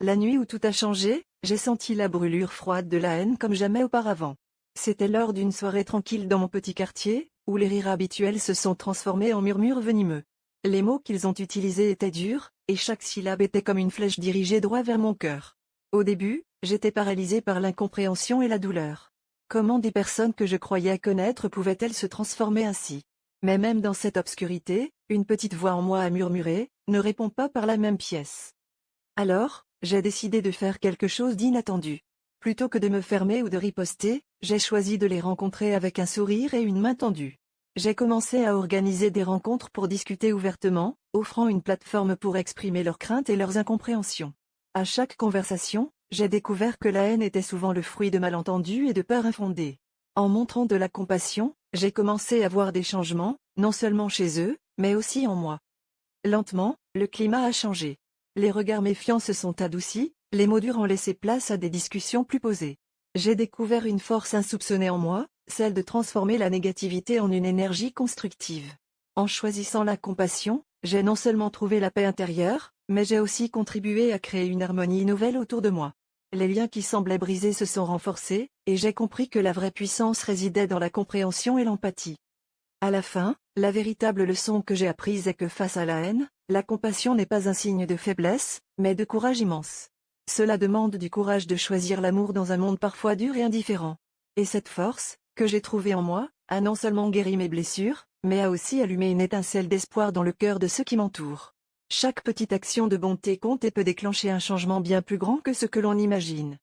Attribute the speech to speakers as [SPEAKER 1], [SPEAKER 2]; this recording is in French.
[SPEAKER 1] La nuit où tout a changé, j'ai senti la brûlure froide de la haine comme jamais auparavant. C'était lors d'une soirée tranquille dans mon petit quartier, où les rires habituels se sont transformés en murmures venimeux. Les mots qu'ils ont utilisés étaient durs, et chaque syllabe était comme une flèche dirigée droit vers mon cœur. Au début, j'étais paralysée par l'incompréhension et la douleur. Comment des personnes que je croyais connaître pouvaient-elles se transformer ainsi? Mais même dans cette obscurité, une petite voix en moi a murmuré, ne réponds pas par la même pièce. Alors, j'ai décidé de faire quelque chose d'inattendu. Plutôt que de me fermer ou de riposter, j'ai choisi de les rencontrer avec un sourire et une main tendue. J'ai commencé à organiser des rencontres pour discuter ouvertement, offrant une plateforme pour exprimer leurs craintes et leurs incompréhensions. À chaque conversation, j'ai découvert que la haine était souvent le fruit de malentendus et de peurs infondées. En montrant de la compassion, j'ai commencé à voir des changements, non seulement chez eux, mais aussi en moi. Lentement, le climat a changé. Les regards méfiants se sont adoucis, les mots durs ont laissé place à des discussions plus posées. J'ai découvert une force insoupçonnée en moi, celle de transformer la négativité en une énergie constructive. En choisissant la compassion, j'ai non seulement trouvé la paix intérieure, mais j'ai aussi contribué à créer une harmonie nouvelle autour de moi. Les liens qui semblaient brisés se sont renforcés, et j'ai compris que la vraie puissance résidait dans la compréhension et l'empathie. À la fin, la véritable leçon que j'ai apprise est que face à la haine, la compassion n'est pas un signe de faiblesse, mais de courage immense. Cela demande du courage de choisir l'amour dans un monde parfois dur et indifférent. Et cette force, que j'ai trouvée en moi, a non seulement guéri mes blessures, mais a aussi allumé une étincelle d'espoir dans le cœur de ceux qui m'entourent. Chaque petite action de bonté compte et peut déclencher un changement bien plus grand que ce que l'on imagine.